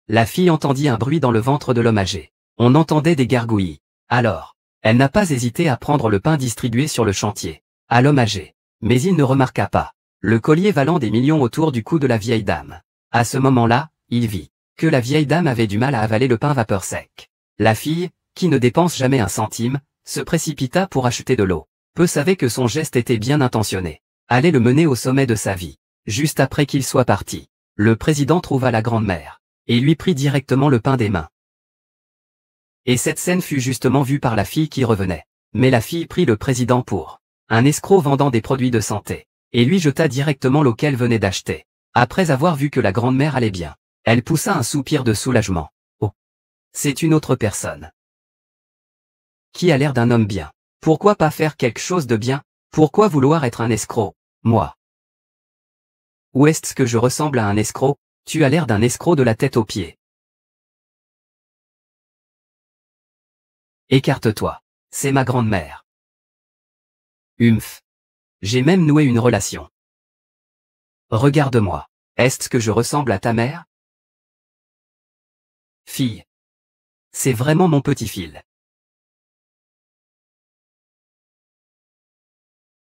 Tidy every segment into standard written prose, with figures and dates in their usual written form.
La fille entendit un bruit dans le ventre de l'homme âgé. On entendait des gargouillis. Alors, elle n'a pas hésité à prendre le pain distribué sur le chantier à l'homme âgé. Mais il ne remarqua pas le collier valant des millions autour du cou de la vieille dame. À ce moment-là, il vit que la vieille dame avait du mal à avaler le pain vapeur sec. La fille, qui ne dépense jamais un centime, se précipita pour acheter de l'eau. Peu savait que son geste était bien intentionné. Allait le mener au sommet de sa vie. Juste après qu'il soit parti, le président trouva la grand-mère et lui prit directement le pain des mains. Et cette scène fut justement vue par la fille qui revenait. Mais la fille prit le président pour un escroc vendant des produits de santé, et lui jeta directement l'eau qu'elle venait d'acheter. Après avoir vu que la grand-mère allait bien, elle poussa un soupir de soulagement. Oh, c'est une autre personne qui a l'air d'un homme bien. Pourquoi pas faire quelque chose de bien? Pourquoi vouloir être un escroc, moi? Ou est-ce que je ressemble à un escroc? Tu as l'air d'un escroc de la tête aux pieds. Écarte-toi. C'est ma grand-mère. Humph. J'ai même noué une relation. Regarde-moi. Est-ce que je ressemble à ta mère? Fille. C'est vraiment mon petit fil.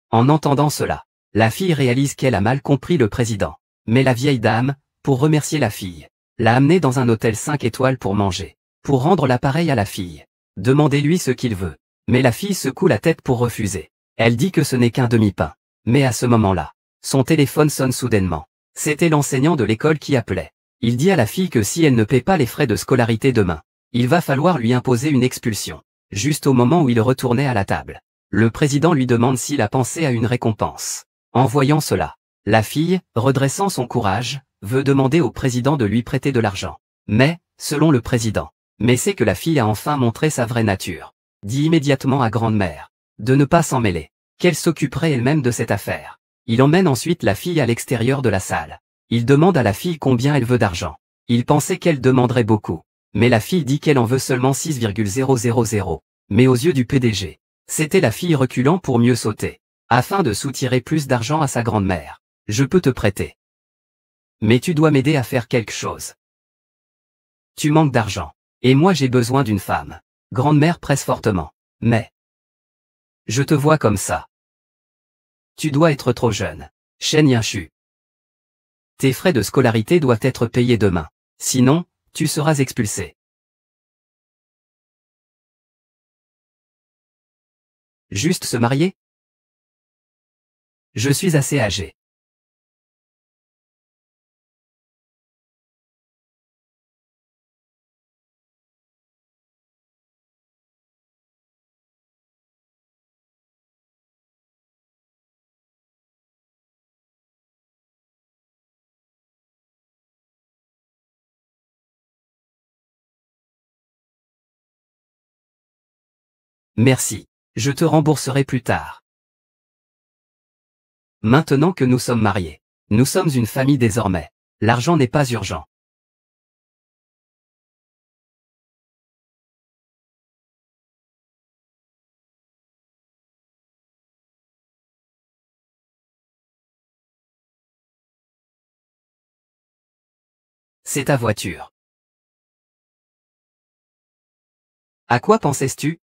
En entendant cela, la fille réalise qu'elle a mal compris le président. Mais la vieille dame, pour remercier la fille, l'a amenée dans un hôtel 5 étoiles pour manger. Pour rendre l'appareil à la fille. Demandez-lui ce qu'il veut. Mais la fille secoue la tête pour refuser. Elle dit que ce n'est qu'un demi-pain. Mais à ce moment-là, son téléphone sonne soudainement. C'était l'enseignant de l'école qui appelait. Il dit à la fille que si elle ne paie pas les frais de scolarité demain, il va falloir lui imposer une expulsion. Juste au moment où il retournait à la table, le président lui demande s'il a pensé à une récompense. En voyant cela, la fille, redressant son courage, veut demander au président de lui prêter de l'argent. Mais, selon le président, mais c'est que la fille a enfin montré sa vraie nature. Dit immédiatement à grand-mère de ne pas s'en mêler, qu'elle s'occuperait elle-même de cette affaire. Il emmène ensuite la fille à l'extérieur de la salle. Il demande à la fille combien elle veut d'argent. Il pensait qu'elle demanderait beaucoup, mais la fille dit qu'elle en veut seulement 6,000. Mais aux yeux du PDG, c'était la fille reculant pour mieux sauter, afin de soutirer plus d'argent à sa grand-mère. Je peux te prêter. Mais tu dois m'aider à faire quelque chose. Tu manques d'argent, et moi j'ai besoin d'une femme. Grand-mère presse fortement. Mais je te vois comme ça. Tu dois être trop jeune. Shen Yinshu. Tes frais de scolarité doivent être payés demain. Sinon, tu seras expulsé. Juste se marier? Je suis assez âgé. Merci. Je te rembourserai plus tard. Maintenant que nous sommes mariés, nous sommes une famille désormais. L'argent n'est pas urgent. C'est ta voiture. À quoi pensais-tu?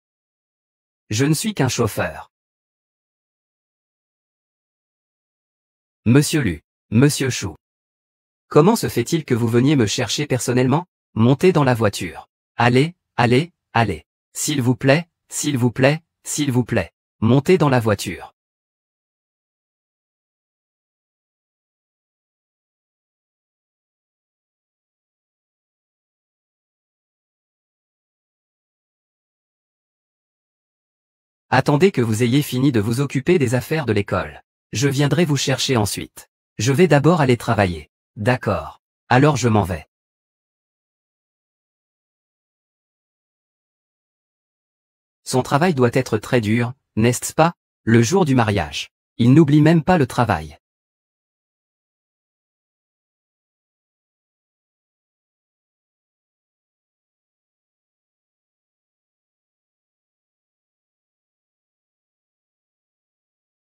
Je ne suis qu'un chauffeur. Monsieur Lu, Monsieur Chou. Comment se fait-il que vous veniez me chercher personnellement? Montez dans la voiture. Allez, allez, allez. S'il vous plaît, s'il vous plaît, s'il vous plaît. Montez dans la voiture. Attendez que vous ayez fini de vous occuper des affaires de l'école. Je viendrai vous chercher ensuite. Je vais d'abord aller travailler. D'accord. Alors je m'en vais. Son travail doit être très dur, n'est-ce pas? Le jour du mariage. Il n'oublie même pas le travail.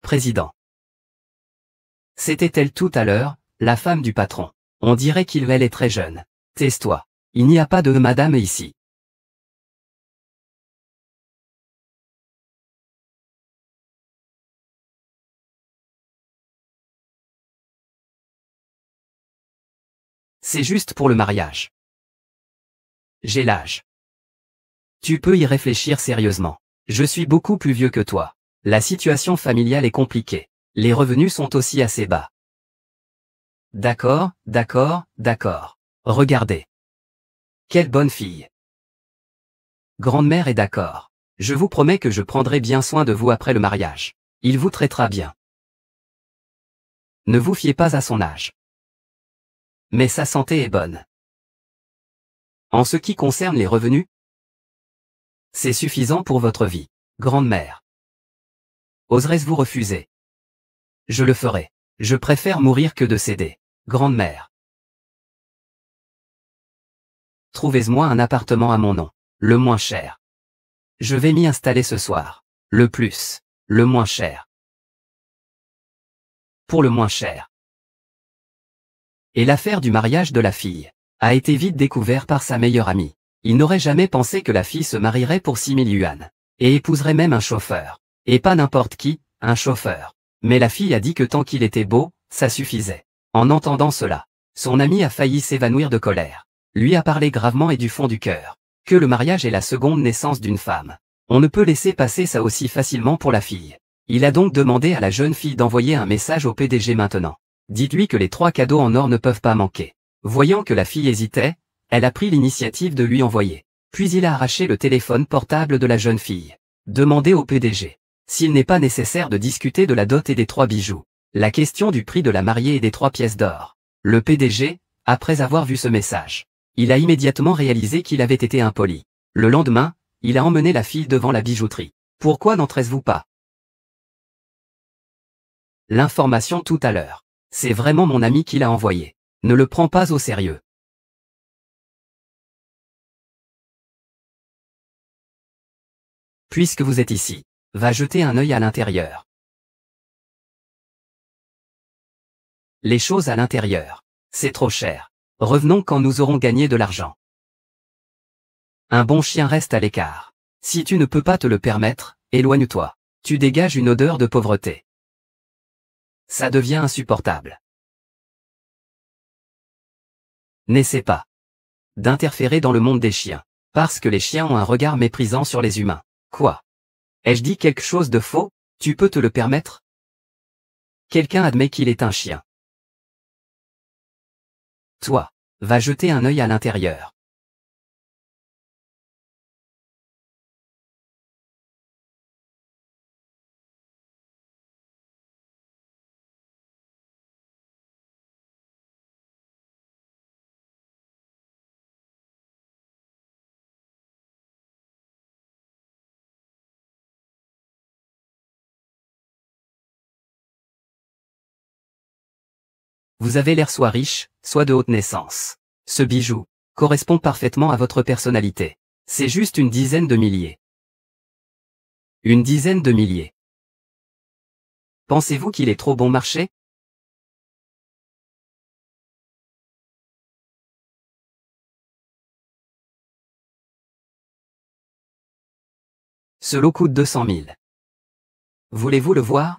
Président. C'était elle tout à l'heure, la femme du patron. On dirait qu'il elle est très jeune. Tais-toi. Il n'y a pas de madame ici. C'est juste pour le mariage. J'ai l'âge. Tu peux y réfléchir sérieusement. Je suis beaucoup plus vieux que toi. La situation familiale est compliquée. Les revenus sont aussi assez bas. D'accord, d'accord, d'accord. Regardez. Quelle bonne fille. Grande-mère est d'accord. Je vous promets que je prendrai bien soin de vous après le mariage. Il vous traitera bien. Ne vous fiez pas à son âge. Mais sa santé est bonne. En ce qui concerne les revenus, c'est suffisant pour votre vie, grande-mère. Oserais-je vous refuser? Je le ferai. Je préfère mourir que de céder, grande-mère. Trouvez-moi un appartement à mon nom, le moins cher. Je vais m'y installer ce soir. Le plus, le moins cher. Pour le moins cher. Et l'affaire du mariage de la fille a été vite découverte par sa meilleure amie. Il n'aurait jamais pensé que la fille se marierait pour 6000 yuan. Et épouserait même un chauffeur. Et pas n'importe qui, un chauffeur. Mais la fille a dit que tant qu'il était beau, ça suffisait. En entendant cela, son ami a failli s'évanouir de colère. Lui a parlé gravement et du fond du cœur. Que le mariage est la seconde naissance d'une femme. On ne peut laisser passer ça aussi facilement pour la fille. Il a donc demandé à la jeune fille d'envoyer un message au PDG maintenant. Dites-lui que les 3 cadeaux en or ne peuvent pas manquer. Voyant que la fille hésitait, elle a pris l'initiative de lui envoyer. Puis il a arraché le téléphone portable de la jeune fille. Demandez au PDG s'il n'est pas nécessaire de discuter de la dot et des 3 bijoux. La question du prix de la mariée et des 3 pièces d'or. Le PDG, après avoir vu ce message, il a immédiatement réalisé qu'il avait été impoli. Le lendemain, il a emmené la fille devant la bijouterie. Pourquoi n'entrez-vous pas? L'information tout à l'heure. C'est vraiment mon ami qui l'a envoyé. Ne le prends pas au sérieux. Puisque vous êtes ici, va jeter un œil à l'intérieur. Les choses à l'intérieur, c'est trop cher. Revenons quand nous aurons gagné de l'argent. Un bon chien reste à l'écart. Si tu ne peux pas te le permettre, éloigne-toi. Tu dégages une odeur de pauvreté. Ça devient insupportable. N'essaie pas d'interférer dans le monde des chiens, parce que les chiens ont un regard méprisant sur les humains. Quoi? Ai-je dit quelque chose de faux? Tu peux te le permettre? Quelqu'un admet qu'il est un chien. Toi, va jeter un œil à l'intérieur. Vous avez l'air soit riche, soit de haute naissance. Ce bijou correspond parfaitement à votre personnalité. C'est juste une dizaine de milliers. Une dizaine de milliers. Pensez-vous qu'il est trop bon marché? Ce lot coûte 200 000. Voulez-vous le voir?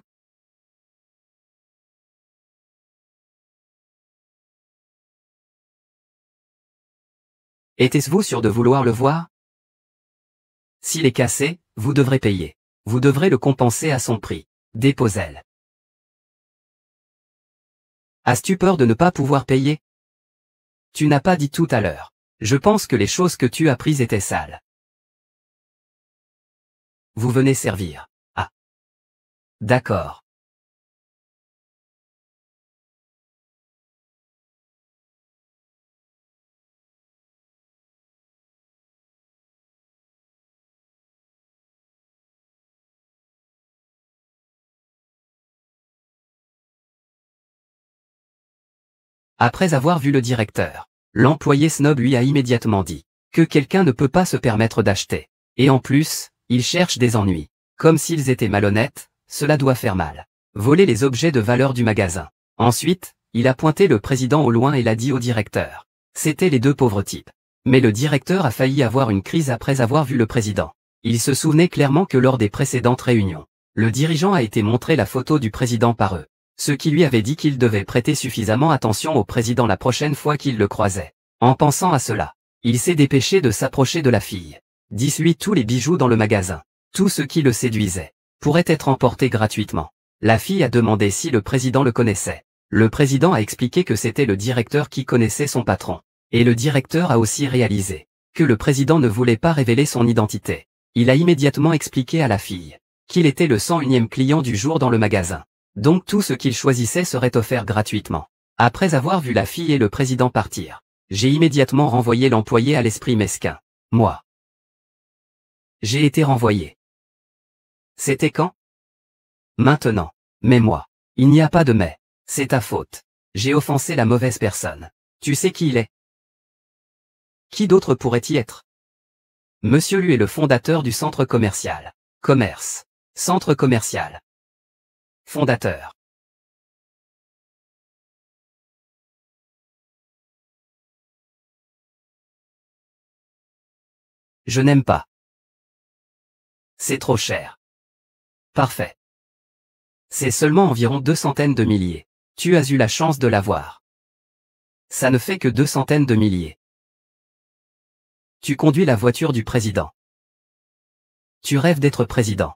Êtes-vous sûr de vouloir le voir? S'il est cassé, vous devrez payer. Vous devrez le compenser à son prix. Dépose-elle. As-tu peur de ne pas pouvoir payer? Tu n'as pas dit tout à l'heure. Je pense que les choses que tu as prises étaient sales. Vous venez servir. Ah. D'accord. Après avoir vu le directeur, l'employé snob lui a immédiatement dit que quelqu'un ne peut pas se permettre d'acheter. Et en plus, il cherche des ennuis. Comme s'ils étaient malhonnêtes, cela doit faire mal. Voler les objets de valeur du magasin. Ensuite, il a pointé le président au loin et l'a dit au directeur. C'étaient les 2 pauvres types. Mais le directeur a failli avoir une crise après avoir vu le président. Il se souvenait clairement que lors des précédentes réunions, le dirigeant a été montré la photo du président par eux, ce qui lui avait dit qu'il devait prêter suffisamment attention au président la prochaine fois qu'il le croisait. En pensant à cela, il s'est dépêché de s'approcher de la fille. 18 Tous les bijoux dans le magasin, tout ce qui le séduisait, pourrait être emporté gratuitement. La fille a demandé si le président le connaissait. Le président a expliqué que c'était le directeur qui connaissait son patron. Et le directeur a aussi réalisé que le président ne voulait pas révéler son identité. Il a immédiatement expliqué à la fille qu'il était le 101e client du jour dans le magasin. Donc tout ce qu'il choisissait serait offert gratuitement. Après avoir vu la fille et le président partir, j'ai immédiatement renvoyé l'employé à l'esprit mesquin. Moi. J'ai été renvoyé. C'était quand? Maintenant. Mais moi. Il n'y a pas de mais. C'est ta faute. J'ai offensé la mauvaise personne. Tu sais qui il est? Qui d'autre pourrait y être? Monsieur Lu est le fondateur du centre commercial. Commerce. Centre commercial. Fondateur. Je n'aime pas. C'est trop cher. Parfait. C'est seulement environ 200 de milliers. Tu as eu la chance de l'avoir. Ça ne fait que 200 de milliers. Tu conduis la voiture du président. Tu rêves d'être président.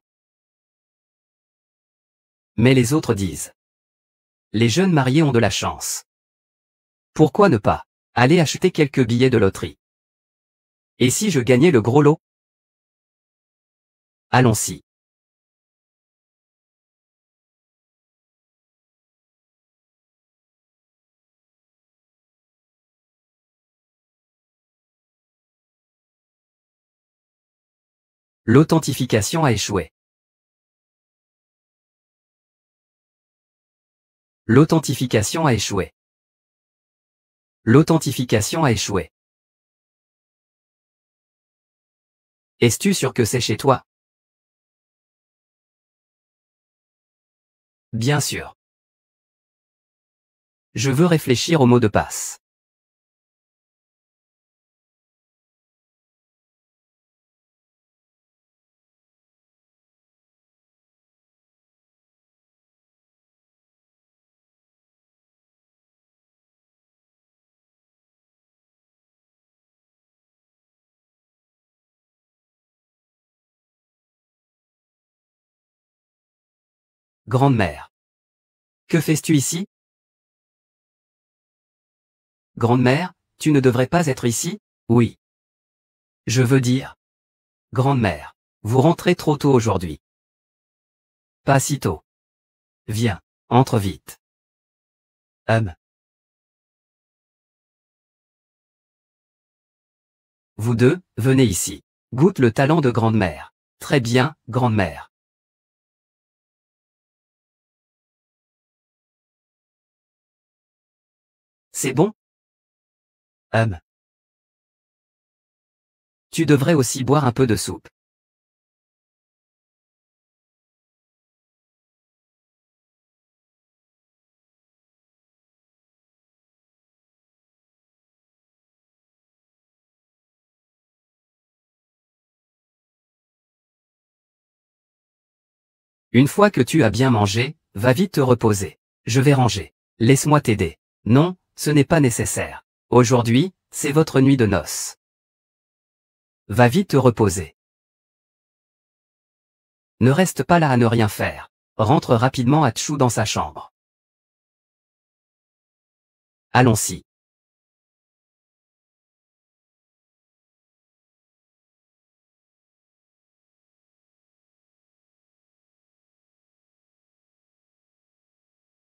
Mais les autres disent. Les jeunes mariés ont de la chance. Pourquoi ne pas aller acheter quelques billets de loterie? Et si je gagnais le gros lot? Allons-y. L'authentification a échoué. L'authentification a échoué. L'authentification a échoué. Es-tu sûr que c'est chez toi? Bien sûr. Je veux réfléchir au mot de passe. Grande-mère. Que fais-tu ici? Grande-mère, tu ne devrais pas être ici? Oui. Je veux dire. Grande-mère. Vous rentrez trop tôt aujourd'hui. Pas si tôt. Viens, entre vite. Vous deux, venez ici. Goûte le talent de grande-mère. Très bien, grande-mère. C'est bon? Tu devrais aussi boire un peu de soupe. Une fois que tu as bien mangé, va vite te reposer. Je vais ranger. Laisse-moi t'aider. Non, ce n'est pas nécessaire. Aujourd'hui, c'est votre nuit de noces. Va vite te reposer. Ne reste pas là à ne rien faire. Rentre rapidement Atchou dans sa chambre. Allons-y.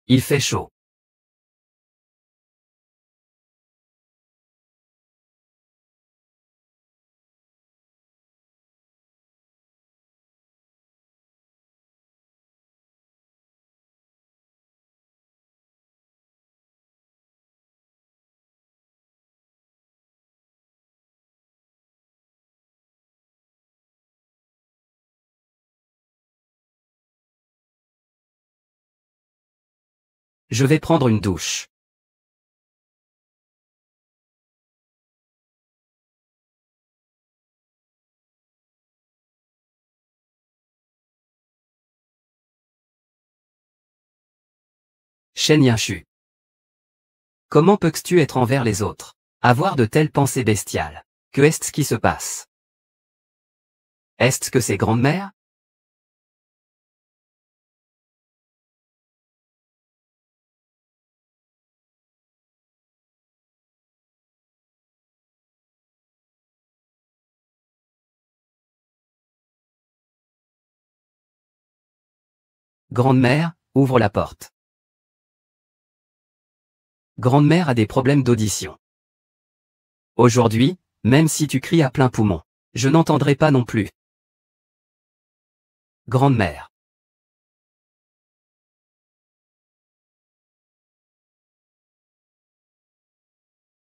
Il fait chaud. Je vais prendre une douche. Shen Yinshu. Comment peux-tu être envers les autres? Avoir de telles pensées bestiales. Que est-ce qui se passe? Est-ce que c'est grande-mère? Grande-mère, ouvre la porte. Grande-mère a des problèmes d'audition. Aujourd'hui, même si tu cries à plein poumon, je n'entendrai pas non plus. Grande-mère.